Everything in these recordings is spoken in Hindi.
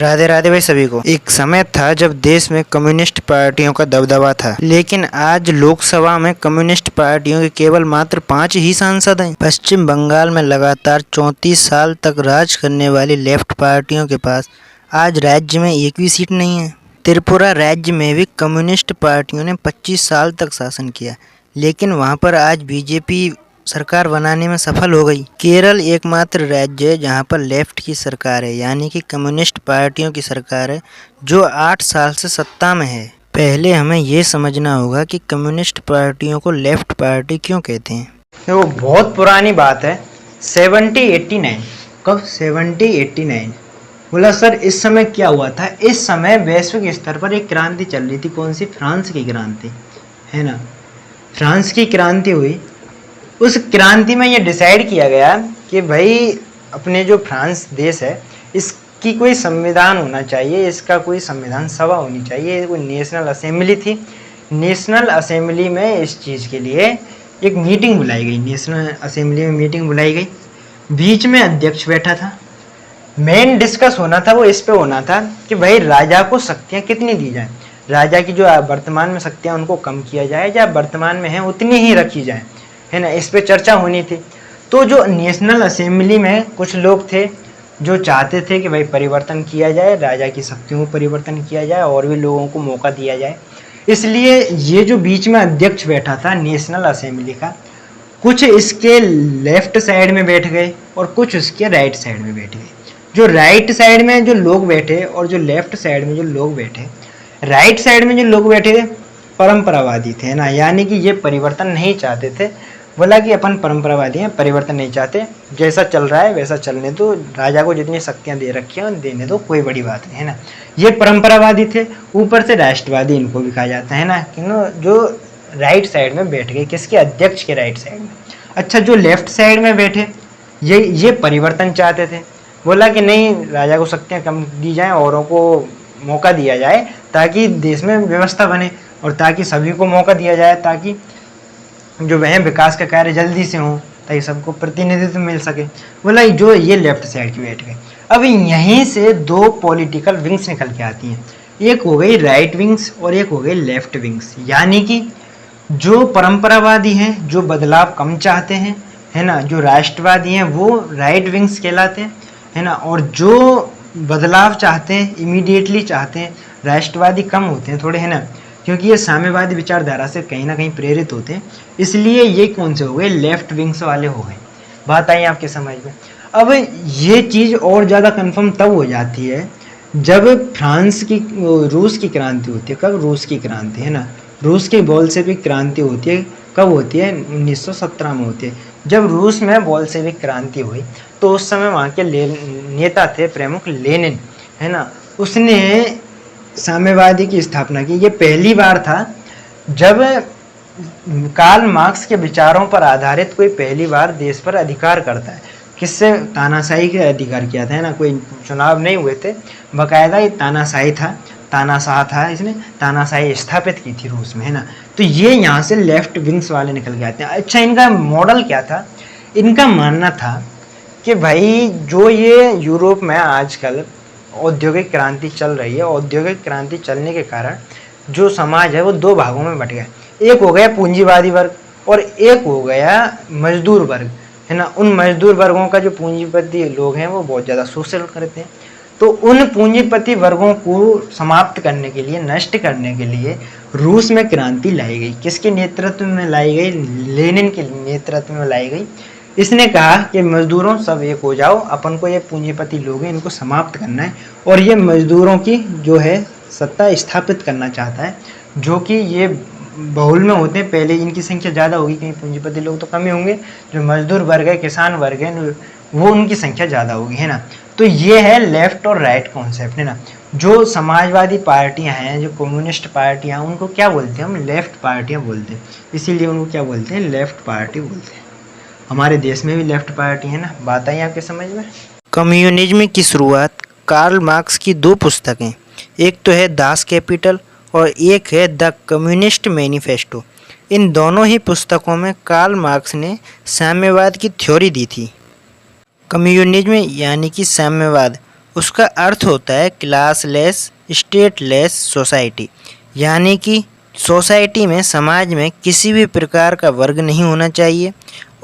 राधे राधे भाई सभी को। एक समय था जब देश में कम्युनिस्ट पार्टियों का दबदबा था, लेकिन आज लोकसभा में कम्युनिस्ट पार्टियों के केवल मात्र 5 ही सांसद हैं। पश्चिम बंगाल में लगातार 34 साल तक राज करने वाली लेफ्ट पार्टियों के पास आज राज्य में एक भी सीट नहीं है। त्रिपुरा राज्य में भी कम्युनिस्ट पार्टियों ने 25 साल तक शासन किया, लेकिन वहां पर आज बीजेपी सरकार बनाने में सफल हो गई। केरल एकमात्र राज्य है जहां पर लेफ्ट की सरकार है, यानी कि कम्युनिस्ट पार्टियों की सरकार है, जो 8 साल से सत्ता में है। पहले हमें ये समझना होगा कि कम्युनिस्ट पार्टियों को लेफ्ट पार्टी क्यों कहते हैं। वो बहुत पुरानी बात है। 70-89 कब 70-89 बोला सर, इस समय क्या हुआ था? इस समय वैश्विक स्तर पर एक क्रांति चल रही थी। कौन सी? फ्रांस की क्रांति, है ना। फ्रांस की क्रांति हुई। उस क्रांति में ये डिसाइड किया गया कि भाई अपने जो फ्रांस देश है इसकी कोई संविधान होना चाहिए, इसका कोई संविधान सभा होनी चाहिए, कोई नेशनल असेंबली थी। नेशनल असेंबली में इस चीज़ के लिए एक मीटिंग बुलाई गई। नेशनल असेंबली में मीटिंग बुलाई गई, बीच में अध्यक्ष बैठा था। मेन डिस्कस होना था वो इस पे होना था कि भाई राजा को शक्तियाँ कितनी दी जाए, राजा की जो वर्तमान में शक्तियाँ उनको कम किया जाए या वर्तमान में है उतनी ही रखी जाए, है ना। इस पे चर्चा होनी थी। तो जो नेशनल असेंबली में कुछ लोग थे जो चाहते थे कि भाई परिवर्तन किया जाए, राजा की शक्तियों को परिवर्तन किया जाए और भी लोगों को मौका दिया जाए। इसलिए ये जो बीच में अध्यक्ष बैठा था नेशनल असेंबली का, कुछ इसके लेफ्ट साइड में बैठ गए और कुछ उसके राइट साइड में बैठ गए। जो राइट साइड में जो लोग बैठे और जो लेफ्ट साइड में जो लोग बैठे, राइट साइड में जो लोग बैठे थे परंपरावादी थे ना, यानी कि ये परिवर्तन नहीं चाहते थे। बोला कि अपन परंपरावादी हैं, परिवर्तन नहीं चाहते, जैसा चल रहा है वैसा चलने दो, राजा को जितनी शक्तियां दे रखी हैं देने दो, कोई बड़ी बात नहीं, है ना। ये परंपरावादी थे। ऊपर से राष्ट्रवादी इनको भी कहा जाता है ना, कि जो राइट साइड में बैठ गए, किसके? अध्यक्ष के राइट साइड में। अच्छा, जो लेफ्ट साइड में बैठे ये परिवर्तन चाहते थे। बोला कि नहीं, राजा को शक्तियाँ कम दी जाएँ, औरों को मौका दिया जाए ताकि देश में व्यवस्था बने और ताकि सभी को मौका दिया जाए, ताकि जो वह विकास का कार्य जल्दी से हो, ताकि सबको प्रतिनिधित्व मिल सके। बोला जो ये लेफ्ट साइड की बैठ गए। अब यहीं से दो पॉलिटिकल विंग्स निकल के आती हैं, एक हो गई राइट विंग्स और एक हो गई लेफ्ट विंग्स। यानी कि जो परंपरावादी हैं, जो बदलाव कम चाहते हैं, है ना, जो राष्ट्रवादी हैं वो राइट विंग्स कहलाते हैं, है ना। और जो बदलाव चाहते हैं, इमीडिएटली चाहते हैं, राष्ट्रवादी कम होते हैं थोड़े, है ना, क्योंकि ये साम्यवादी विचारधारा से कहीं ना कहीं प्रेरित होते हैं, इसलिए ये कौन से हो गए? लेफ्ट विंग्स वाले हो गए। बात आई आपके समझ में? अब ये चीज़ और ज़्यादा कंफर्म तब हो जाती है जब रूस की क्रांति होती है। कब? रूस की क्रांति, है ना। रूस की बोल्शेविक क्रांति होती है। कब होती है? 1917 में होती है। जब रूस में बोल्शेविक क्रांति हुई तो उस समय वहाँ के नेता थे प्रमुख लेनिन, है ना। उसने साम्यवादी की स्थापना की। ये पहली बार था जब कार्ल मार्क्स के विचारों पर आधारित कोई पहली बार देश पर अधिकार करता है। किससे? तानाशाही के अधिकार किया था, है ना। कोई चुनाव नहीं हुए थे, बाकायदा ये तानाशाही था, तानाशाह था, इसने तानाशाही स्थापित की थी रूस में, है ना। तो ये यहाँ से लेफ्ट विंग्स वाले निकल के आते हैं। अच्छा, इनका मॉडल क्या था? इनका मानना था कि भाई जो ये यूरोप में आजकल औद्योगिक क्रांति चल रही है, औद्योगिक क्रांति चलने के कारण जो समाज है वो दो भागों में बट गया। एक हो गया पूंजीवादी वर्ग और एक हो गया मजदूर वर्ग, है ना। उन मजदूर वर्गों का जो पूंजीपति लोग हैं वो बहुत ज़्यादा शोषण करते हैं। तो उन पूंजीपति वर्गों को समाप्त करने के लिए, नष्ट करने के लिए रूस में क्रांति लाई गई। किसके नेतृत्व में लाई गई? लेनिन के नेतृत्व में लाई गई। इसने कहा कि मजदूरों सब एक हो जाओ, अपन को ये पूंजीपति लोग हैं इनको समाप्त करना है और ये मजदूरों की जो है सत्ता स्थापित करना चाहता है, जो कि ये बहुल में होते हैं। पहले इनकी संख्या ज़्यादा होगी, कहीं पूंजीपति लोग तो कम ही होंगे। जो मजदूर वर्ग है, किसान वर्ग है, वो उनकी संख्या ज़्यादा होगी, है ना। तो ये है लेफ्ट और राइट कॉन्सेप्ट, है ना। जो समाजवादी पार्टियां हैं, जो कम्युनिस्ट पार्टियां, उनको क्या बोलते हैं? हम लेफ्ट पार्टियां बोलते हैं। इसीलिए उनको क्या बोलते हैं? लेफ्ट पार्टी बोलते हैं। हमारे देश में भी लेफ्ट पार्टी है ना। बात आई आपके समझ में? कम्युनिज्म की शुरुआत कार्ल मार्क्स की 2 पुस्तकें, एक तो है दास कैपिटल और एक है द कम्युनिस्ट मैनिफेस्टो। इन दोनों ही पुस्तकों में कार्ल मार्क्स ने साम्यवाद की थ्योरी दी थी। कम्युनिज्म यानी कि साम्यवाद उसका अर्थ होता है क्लासलेस स्टेटलेस सोसाइटी, यानी कि सोसाइटी में, समाज में किसी भी प्रकार का वर्ग नहीं होना चाहिए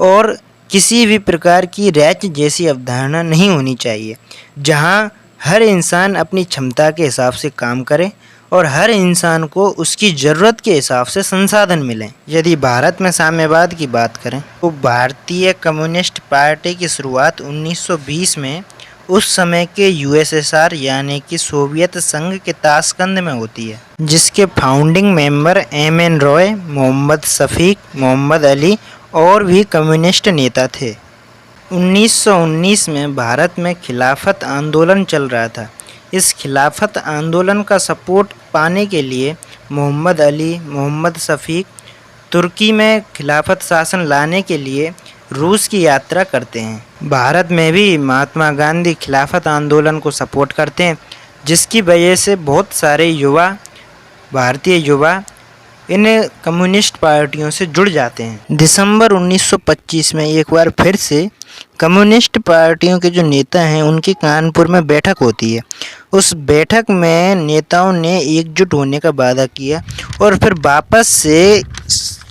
और किसी भी प्रकार की राज्य जैसी अवधारणा नहीं होनी चाहिए, जहां हर इंसान अपनी क्षमता के हिसाब से काम करे और हर इंसान को उसकी ज़रूरत के हिसाब से संसाधन मिलें। यदि भारत में साम्यवाद की बात करें तो भारतीय कम्युनिस्ट पार्टी की शुरुआत 1920 में उस समय के यूएसएसआर यानी कि सोवियत संघ के ताशकंद में होती है, जिसके founding member M N. Roy, Mohammad Shafiq, Mohammad Ali और भी कम्युनिस्ट नेता थे। 1919 में भारत में खिलाफत आंदोलन चल रहा था। इस खिलाफत आंदोलन का सपोर्ट पाने के लिए मोहम्मद अली, मोहम्मद शफीक तुर्की में खिलाफत शासन लाने के लिए रूस की यात्रा करते हैं। भारत में भी महात्मा गांधी खिलाफत आंदोलन को सपोर्ट करते हैं, जिसकी वजह से बहुत सारे भारतीय युवा इन कम्युनिस्ट पार्टियों से जुड़ जाते हैं। दिसंबर 1925 में एक बार फिर से कम्युनिस्ट पार्टियों के जो नेता हैं उनकी कानपुर में बैठक होती है। उस बैठक में नेताओं ने एकजुट होने का वादा किया और फिर वापस से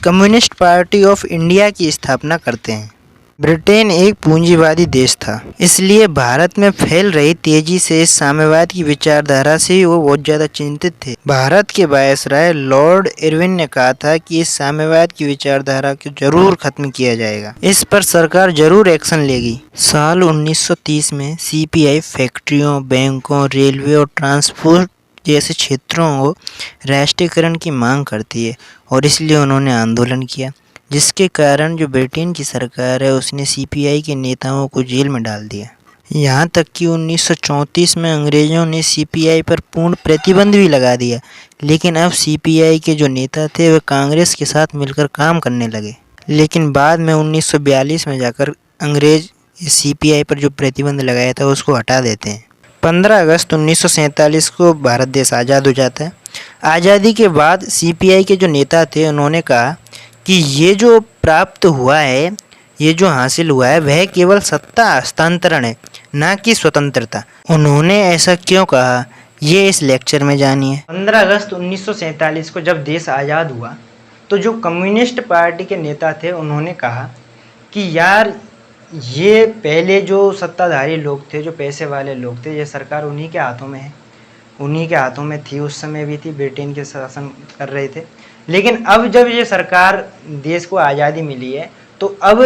कम्युनिस्ट पार्टी ऑफ इंडिया की स्थापना करते हैं। ब्रिटेन एक पूंजीवादी देश था, इसलिए भारत में फैल रही तेजी से इस साम्यवाद की विचारधारा से वो बहुत ज़्यादा चिंतित थे। भारत के वायसराय लॉर्ड इरविन ने कहा था कि इस साम्यवाद की विचारधारा को जरूर खत्म किया जाएगा, इस पर सरकार जरूर एक्शन लेगी। साल 1930 में सीपीआई फैक्ट्रियों, बैंकों, रेलवे और ट्रांसपोर्ट जैसे क्षेत्रों को राष्ट्रीयकरण की मांग करती है और इसलिए उन्होंने आंदोलन किया, जिसके कारण जो ब्रिटेन की सरकार है उसने सीपीआई के नेताओं को जेल में डाल दिया। यहाँ तक कि 1934 में अंग्रेज़ों ने सीपीआई पर पूर्ण प्रतिबंध भी लगा दिया, लेकिन अब सीपीआई के जो नेता थे वे कांग्रेस के साथ मिलकर काम करने लगे। लेकिन बाद में 1942 में जाकर अंग्रेज सीपीआई पर जो प्रतिबंध लगाया था उसको हटा देते हैं। 15 अगस्त 1947 को भारत देश आज़ाद हो जाता है। आज़ादी के बाद सीपीआई के जो नेता थे उन्होंने कहा कि ये जो प्राप्त हुआ है, ये जो हासिल हुआ है वह केवल सत्ता हस्तांतरण है, ना कि स्वतंत्रता। उन्होंने ऐसा क्यों कहा, ये इस लेक्चर में जानिए। 15 अगस्त 1947 को जब देश आज़ाद हुआ तो जो कम्युनिस्ट पार्टी के नेता थे उन्होंने कहा कि यार ये पहले जो सत्ताधारी लोग थे, जो पैसे वाले लोग थे, ये सरकार उन्हीं के हाथों में है, उन्हीं के हाथों में थी, उस समय भी थी, ब्रिटेन के शासन कर रहे थे। लेकिन अब जब ये सरकार, देश को आज़ादी मिली है तो अब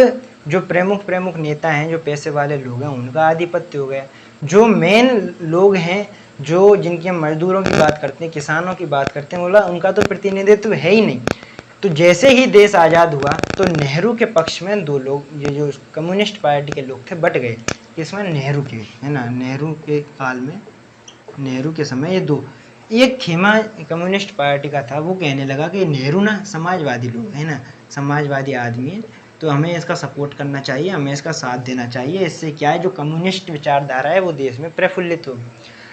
जो प्रमुख नेता हैं, जो पैसे वाले लोग हैं, उनका आधिपत्य हो गया। जो मेन लोग हैं, जो जिनकी हम मजदूरों की बात करते हैं, किसानों की बात करते हैं, बोला उनका तो प्रतिनिधित्व है ही नहीं। तो जैसे ही देश आज़ाद हुआ तो नेहरू के पक्ष में दो लोग, ये जो कम्युनिस्ट पार्टी के लोग थे, बट गए। किसमें? नेहरू के, है ना, नेहरू के काल में, नेहरू के समय ये दो, एक खेमा कम्युनिस्ट पार्टी का था, वो कहने लगा कि नेहरू ना समाजवादी लोग है ना, समाजवादी आदमी है, तो हमें इसका सपोर्ट करना चाहिए, हमें इसका साथ देना चाहिए। इससे क्या है, जो कम्युनिस्ट विचारधारा है वो देश में प्रफुल्लित होगी।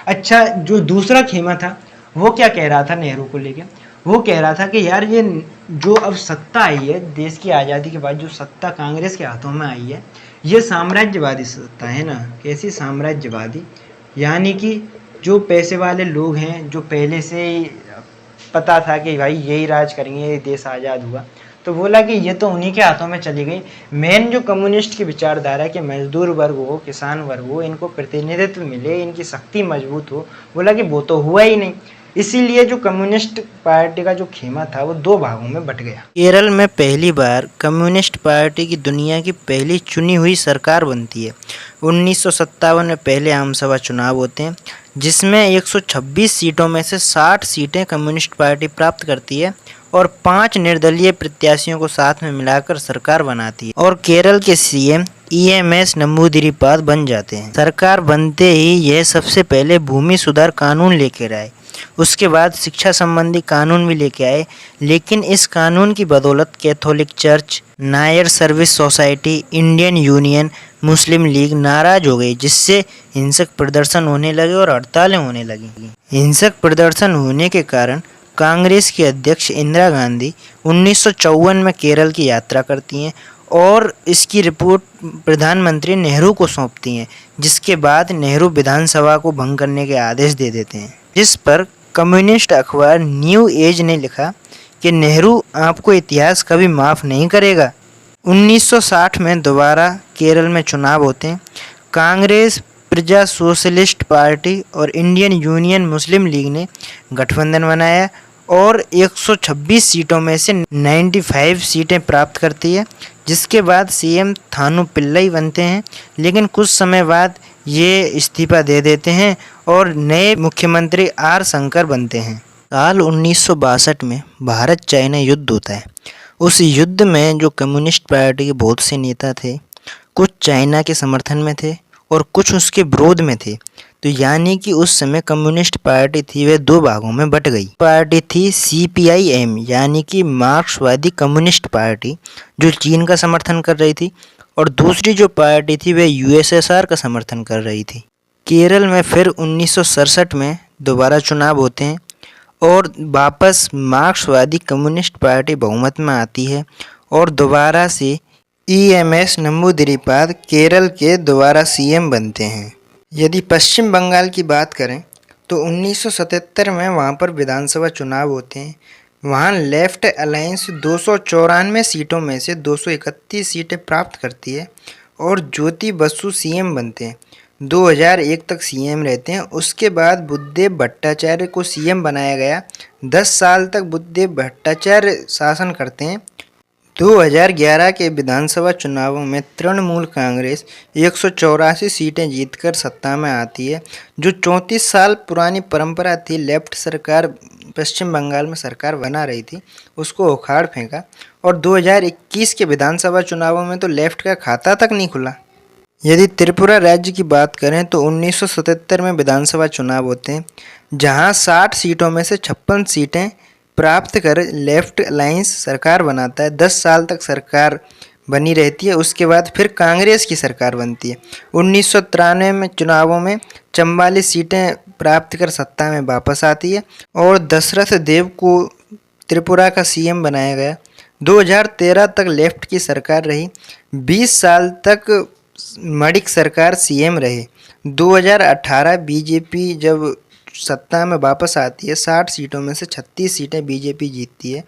अच्छा, जो दूसरा खेमा था वो क्या कह रहा था नेहरू को लेके? वो कह रहा था कि यार ये जो अब सत्ता आई है देश की आज़ादी के बाद, जो सत्ता कांग्रेस के हाथों में आई है, ये साम्राज्यवादी सत्ता है ना। कैसी? साम्राज्यवादी, यानी कि जो पैसे वाले लोग हैं, जो पहले से ही पता था कि भाई यही राज करेंगे, ये देश आज़ाद हुआ, तो बोला कि ये तो उन्हीं के हाथों में चली गई। मेन जो कम्युनिस्ट की विचारधारा है कि मजदूर वर्ग हो, किसान वर्ग हो, इनको प्रतिनिधित्व मिले, इनकी शक्ति मजबूत हो, बोला कि वो तो हुआ ही नहीं। इसीलिए जो कम्युनिस्ट पार्टी का जो खेमा था वो दो भागों में बट गया। केरल में पहली बार कम्युनिस्ट पार्टी की दुनिया की पहली चुनी हुई सरकार बनती है। 1957 में पहले आम सभा चुनाव होते हैं, जिसमें 126 सीटों में से 60 सीटें कम्युनिस्ट पार्टी प्राप्त करती है और 5 निर्दलीय प्रत्याशियों को साथ में मिलाकर सरकार बनाती है और केरल के सीएम EMS नंबूदिरीपाद बन जाते हैं। सरकार बनते ही यह सबसे पहले भूमि सुधार कानून लेकर आए, उसके बाद शिक्षा संबंधी कानून भी लेके आए, लेकिन इस कानून की बदौलत Catholic Church, Nair Service Society, Indian Union, Muslim League नाराज हो गई, जिससे हिंसक प्रदर्शन होने लगे और हड़तालें होने लगी। हिंसक प्रदर्शन होने के कारण कांग्रेस की अध्यक्ष इंदिरा गांधी 1954 में केरल की यात्रा करती हैं और इसकी रिपोर्ट प्रधानमंत्री नेहरू को सौंपती हैं, जिसके बाद नेहरू विधानसभा को भंग करने के आदेश दे देते हैं। जिस पर कम्युनिस्ट अखबार न्यू एज ने लिखा कि नेहरू आपको इतिहास कभी माफ़ नहीं करेगा। 1960 में दोबारा केरल में चुनाव होते हैं। कांग्रेस, प्रजा सोशलिस्ट पार्टी और इंडियन यूनियन मुस्लिम लीग ने गठबंधन बनाया और 126 सीटों में से 95 सीटें प्राप्त करती है, जिसके बाद सीएम थानू पिल्लई बनते हैं। लेकिन कुछ समय बाद ये इस्तीफा दे देते हैं और नए मुख्यमंत्री आर शंकर बनते हैं। साल 1962 में भारत चाइना युद्ध होता है। उस युद्ध में जो कम्युनिस्ट पार्टी के बहुत से नेता थे, कुछ चाइना के समर्थन में थे और कुछ उसके विरोध में थे। तो यानी कि उस समय कम्युनिस्ट पार्टी थी वह दो भागों में बट गई। पार्टी थी CPIM यानी कि मार्क्सवादी कम्युनिस्ट पार्टी, जो चीन का समर्थन कर रही थी, और दूसरी जो पार्टी थी वह USSR का समर्थन कर रही थी। केरल में फिर 1967 में दोबारा चुनाव होते हैं और वापस मार्क्सवादी कम्युनिस्ट पार्टी बहुमत में आती है और दोबारा से EMS नंबूदिरीपाद केरल के दोबारा CM बनते हैं। यदि पश्चिम बंगाल की बात करें तो 1977 में वहाँ पर विधानसभा चुनाव होते हैं। वहाँ लेफ्ट अलायंस 294 सीटों में से 231 सीटें प्राप्त करती है और ज्योति बसु CM बनते हैं। 2001 तक CM रहते हैं। उसके बाद बुद्धदेव भट्टाचार्य को CM बनाया गया। 10 साल तक बुद्धदेव भट्टाचार्य शासन करते हैं। 2011 के विधानसभा चुनावों में तृणमूल कांग्रेस 184 सीटें जीतकर सत्ता में आती है। जो 34 साल पुरानी परंपरा थी, लेफ्ट सरकार पश्चिम बंगाल में सरकार बना रही थी, उसको उखाड़ फेंका। और 2021 के विधानसभा चुनावों में तो लेफ्ट का खाता तक नहीं खुला। यदि त्रिपुरा राज्य की बात करें तो 1977 में विधानसभा चुनाव होते हैं, जहां 60 सीटों में से 56 सीटें प्राप्त कर लेफ्ट अलायंस सरकार बनाता है। 10 साल तक सरकार बनी रहती है। उसके बाद फिर कांग्रेस की सरकार बनती है। 1993 में चुनावों में 44 सीटें प्राप्त कर सत्ता में वापस आती है और दशरथ देव को त्रिपुरा का CM बनाया गया। 2013 तक लेफ्ट की सरकार रही। 20 साल तक मणिक सरकार CM रहे। 2018 बीजेपी जब सत्ता में वापस आती है, 60 सीटों में से 36 सीटें बीजेपी जीतती है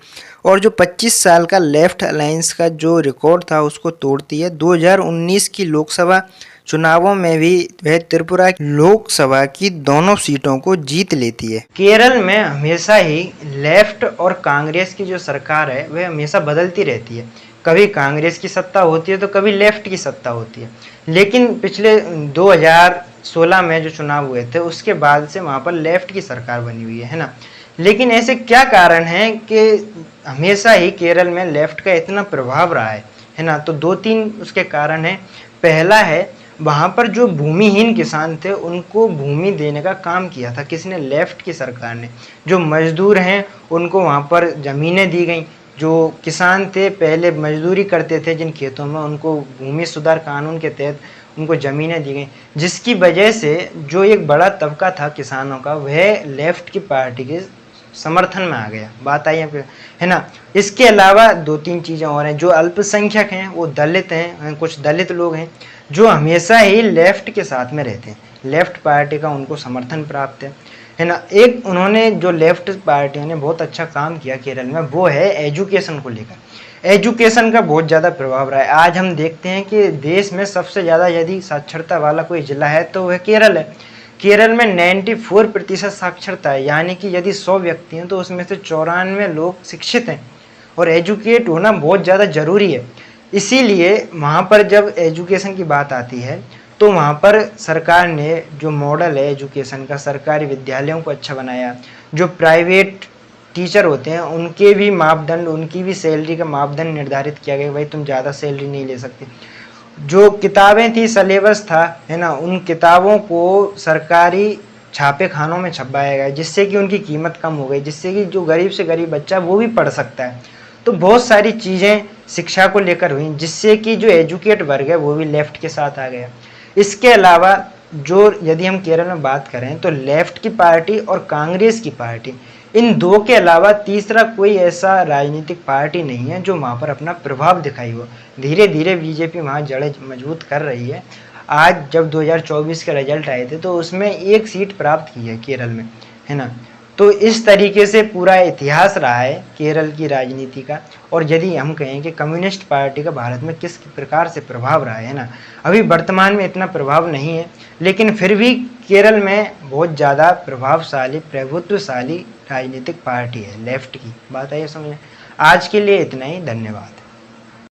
और जो 25 साल का लेफ्ट अलायंस का जो रिकॉर्ड था उसको तोड़ती है। 2019 की लोकसभा चुनावों में भी वह त्रिपुरा लोकसभा की दोनों सीटों को जीत लेती है। केरल में हमेशा ही लेफ्ट और कांग्रेस की जो सरकार है वह हमेशा बदलती रहती है। कभी कांग्रेस की सत्ता होती है तो कभी लेफ्ट की सत्ता होती है। लेकिन पिछले 2016 में जो चुनाव हुए थे उसके बाद से वहाँ पर लेफ्ट की सरकार बनी हुई है ना। लेकिन ऐसे क्या कारण है कि हमेशा ही केरल में लेफ्ट का इतना प्रभाव रहा है ना। तो 2-3 उसके कारण हैं। पहला है, वहाँ पर जो भूमिहीन किसान थे उनको भूमि देने का काम किया था किसने? लेफ्ट की सरकार ने। जो मजदूर हैं उनको वहाँ पर ज़मीनें दी गई। जो किसान थे पहले मजदूरी करते थे जिन खेतों में, उनको भूमि सुधार कानून के तहत उनको ज़मीनें दी गई, जिसकी वजह से जो एक बड़ा तबका था किसानों का वह लेफ्ट की पार्टी के समर्थन में आ गया। बात आई है ना। इसके अलावा 2-3 चीज़ें और हैं। जो अल्पसंख्यक हैं वो दलित हैं, कुछ दलित लोग हैं जो हमेशा ही लेफ्ट के साथ में रहते हैं। लेफ्ट पार्टी का उनको समर्थन प्राप्त है ना। एक उन्होंने जो लेफ्ट पार्टियों ने बहुत अच्छा काम किया केरल में, वो है एजुकेशन को लेकर। एजुकेशन का बहुत ज़्यादा प्रभाव रहा है। आज हम देखते हैं कि देश में सबसे ज़्यादा यदि साक्षरता वाला कोई जिला है तो वह केरल है। केरल में 94% साक्षरता है, यानी कि यदि 100 व्यक्ति हैं तो उसमें से 94 लोग शिक्षित हैं और एजुकेट होना बहुत ज़्यादा ज़रूरी है। इसीलिए वहाँ पर जब एजुकेशन की बात आती है तो वहाँ पर सरकार ने जो मॉडल है एजुकेशन का, सरकारी विद्यालयों को अच्छा बनाया। जो प्राइवेट टीचर होते हैं उनके भी मापदंड, उनकी भी सैलरी का मापदंड निर्धारित किया गया, भाई तुम ज़्यादा सैलरी नहीं ले सकते। जो किताबें थी, सिलेबस था है ना, उन किताबों को सरकारी छापे खानों में छपवाया गया, जिससे कि उनकी कीमत कम हो गई, जिससे कि जो गरीब से गरीब बच्चा वो भी पढ़ सकता है। तो बहुत सारी चीज़ें शिक्षा को लेकर हुई, जिससे कि जो एजुकेट वर्ग है वो भी लेफ्ट के साथ आ गया। इसके अलावा जो यदि हम केरल में बात करें तो लेफ्ट की पार्टी और कांग्रेस की पार्टी, इन दो के अलावा तीसरा कोई ऐसा राजनीतिक पार्टी नहीं है जो वहाँ पर अपना प्रभाव दिखाई हो। धीरे धीरे बीजेपी वहाँ जड़ें मजबूत कर रही है। आज जब 2024 के रिजल्ट आए थे तो उसमें 1 सीट प्राप्त की है केरल में, है ना। तो इस तरीके से पूरा इतिहास रहा है केरल की राजनीति का। और यदि हम कहें कि कम्युनिस्ट पार्टी का भारत में किस प्रकार से प्रभाव रहा है ना, अभी वर्तमान में इतना प्रभाव नहीं है, लेकिन फिर भी केरल में बहुत ज़्यादा प्रभावशाली प्रभुत्वशाली राजनीतिक पार्टी है लेफ्ट की। बात है ये समझ। आज के लिए इतना ही, धन्यवाद।